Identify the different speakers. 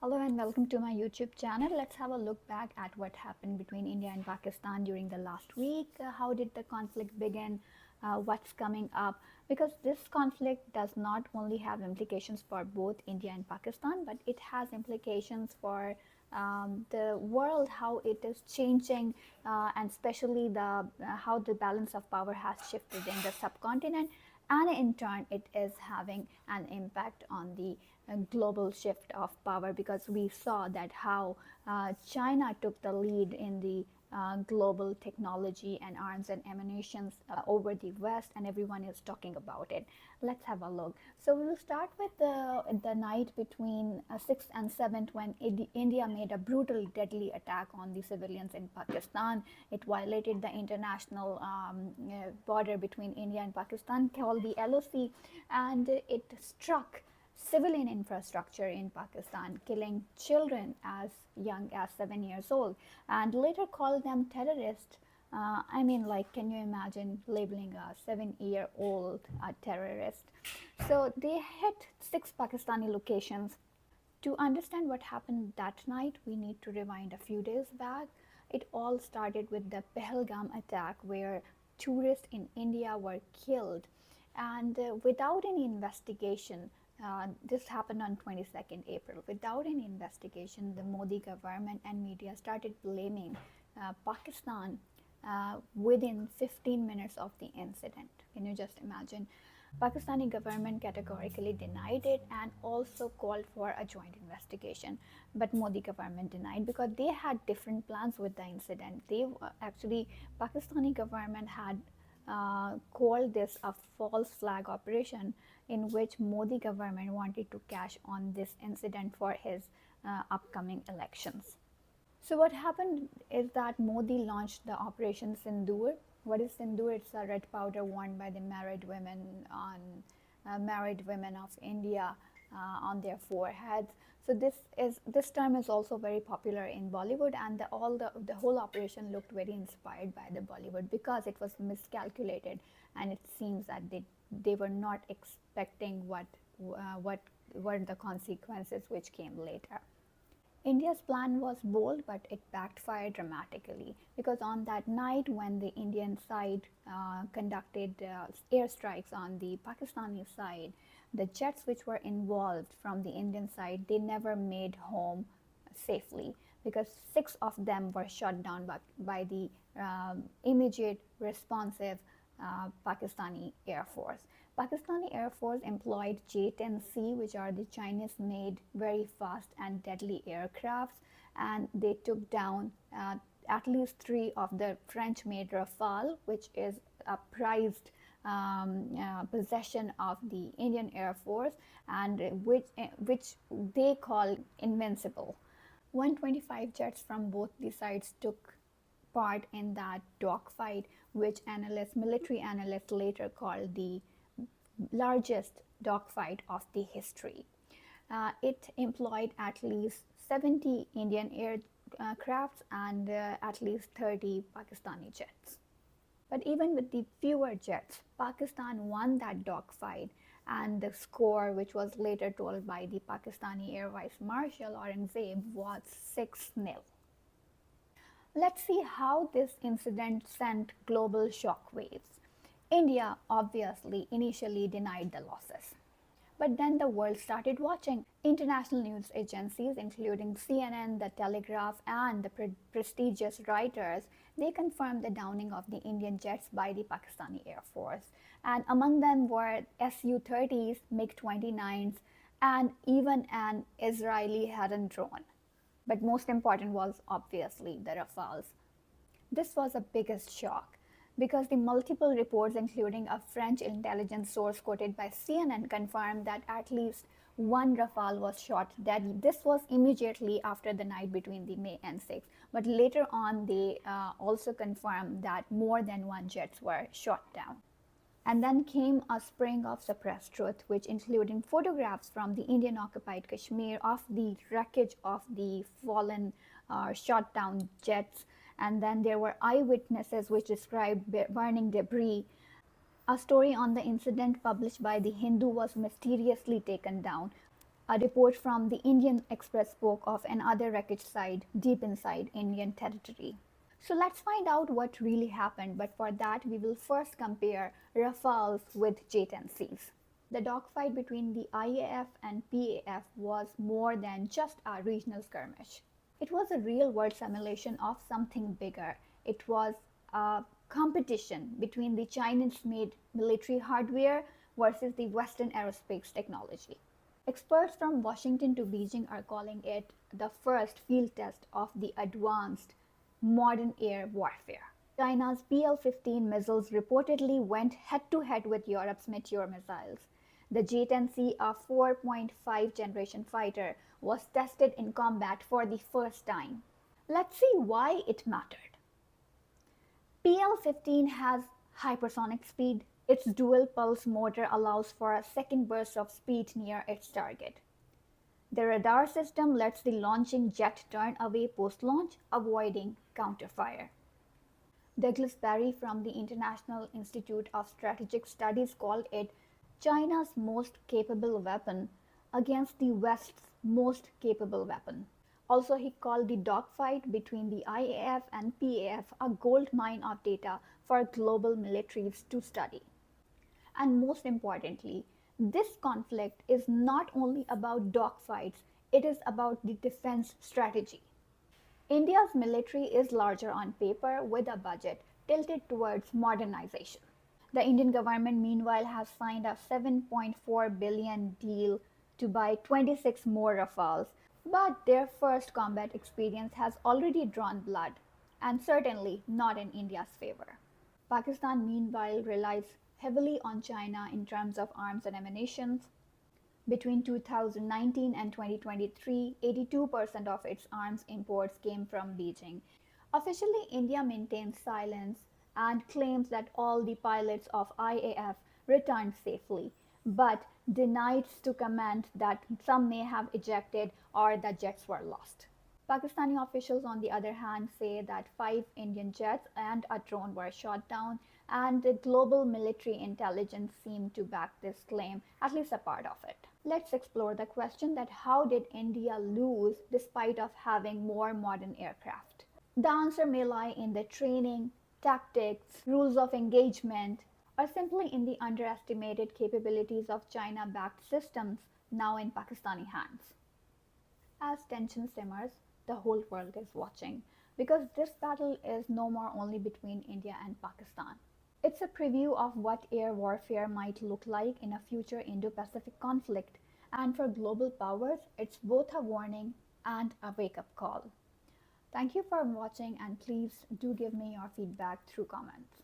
Speaker 1: Hello and welcome to my YouTube channel. Let's have a look back at what happened between India and Pakistan during the last week. How did the conflict begin? What's coming up? Because this conflict does not only have implications for both India and Pakistan, but it has implications for the world, how it is changing, and especially how the balance of power has shifted in the subcontinent, and in turn it is having an impact on the global shift of power, because we saw that how China took the lead in the global technology and arms and ammunitions over the West, and everyone is talking about it. Let's have a look. So we will start with the night between 6th and 7th, when India made a brutal, deadly attack on the civilians in Pakistan. It violated the international border between India and Pakistan, called the LOC, and it struck civilian infrastructure in Pakistan, killing children as young as 7 years old, and later called them terrorists. Can you imagine labeling a 7-year-old a terrorist? So they hit 6 Pakistani locations. To understand what happened that night, we need to rewind a few days back. It all started with the Belgam Attack, where tourists in India were killed, and without any investigation, this happened on 22nd April. Without any investigation, the Modi government and media started blaming Pakistan within 15 minutes of the incident. Can you just imagine? Pakistani government categorically denied it and also called for a joint investigation. But Modi government denied because they had different plans with the incident. Pakistani government had called this a false flag operation, in which Modi government wanted to cash on this incident for his upcoming elections. So what happened is that Modi launched the Operation Sindoor. What is Sindoor? It's a red powder worn by the married women of India on their foreheads. So this term is also very popular in Bollywood, and the whole operation looked very inspired by the Bollywood, because it was miscalculated, and it seems that they were not expecting what were the consequences which came later. India's plan was bold, but it backfired dramatically, because on that night, when the Indian side conducted airstrikes on the Pakistani side, the jets which were involved from the Indian side, they never made home safely, because 6 of them were shot down by the immediate responsive Pakistani Air Force. Pakistani Air Force employed J-10C, which are the Chinese-made very fast and deadly aircrafts, and they took down at least 3 of the French-made Rafale, which is a prized possession of the Indian Air Force, and which they call invincible. 125 jets from both the sides took part in that dogfight, which military analysts later called the largest dogfight of the history. It employed at least 70 Indian aircrafts and at least 30 Pakistani jets. But even with the fewer jets, Pakistan won that dogfight, and the score, which was later told by the Pakistani Air Vice Marshal Aurangzeb, was 6-0. Let's see how this incident sent global shockwaves. India obviously initially denied the losses. But then the world started watching. International news agencies, including CNN, The Telegraph, and the prestigious Reuters, they confirmed the downing of the Indian jets by the Pakistani Air Force. And among them were Su-30s, MiG-29s, and even an Israeli Heron drone. But most important was obviously the Rafales. This was the biggest shock, because the multiple reports, including a French intelligence source quoted by CNN, confirmed that at least 1 Rafale was shot dead. This was immediately after the night between the May and 6th. But later on, they also confirmed that more than 1 jets were shot down. And then came a spring of suppressed truth, which included photographs from the Indian-occupied Kashmir of the wreckage of the fallen shot down jets. And then there were eyewitnesses which described burning debris. A story on the incident published by The Hindu was mysteriously taken down. A report from the Indian Express spoke of another wreckage site deep inside Indian territory. So let's find out what really happened, but for that we will first compare Rafales with J-10Cs. The dogfight between the IAF and PAF was more than just a regional skirmish. It was a real-world simulation of something bigger. It was a competition between the Chinese-made military hardware versus the Western aerospace technology. Experts from Washington to Beijing are calling it the first field test of the advanced modern air warfare. China's PL-15 missiles reportedly went head-to-head with Europe's Meteor missiles. The J-10C, a 4.5 generation fighter, was tested in combat for the first time. Let's see why it mattered. PL-15 has hypersonic speed. Its dual pulse motor allows for a second burst of speed near its target. The radar system lets the launching jet turn away post-launch, avoiding counterfire. Douglas Barry from the International Institute of Strategic Studies called it China's most capable weapon against the West's most capable weapon. Also, he called the dogfight between the IAF and PAF a gold mine of data for global militaries to study. And most importantly, this conflict is not only about dogfights, it is about the defense strategy. India's military is larger on paper with a budget tilted towards modernization. The Indian government, meanwhile, has signed a 7.4 billion deal to buy 26 more Rafales, but their first combat experience has already drawn blood, and certainly not in India's favor. Pakistan, meanwhile, relies heavily on China in terms of arms and ammunition. Between 2019 and 2023, 82% of its arms imports came from Beijing. Officially, India maintains silence and claims that all the pilots of IAF returned safely, but denies to comment that some may have ejected or the jets were lost. Pakistani officials, on the other hand, say that 5 Indian jets and a drone were shot down, and the global military intelligence seemed to back this claim, at least a part of it. Let's explore the question that how did India lose despite of having more modern aircraft? The answer may lie in the training, tactics, rules of engagement, or simply in the underestimated capabilities of China-backed systems now in Pakistani hands. As tension simmers, the whole world is watching, because this battle is no more only between India and Pakistan. It's a preview of what air warfare might look like in a future Indo-Pacific conflict, and for global powers, it's both a warning and a wake-up call. Thank you for watching, and please do give me your feedback through comments.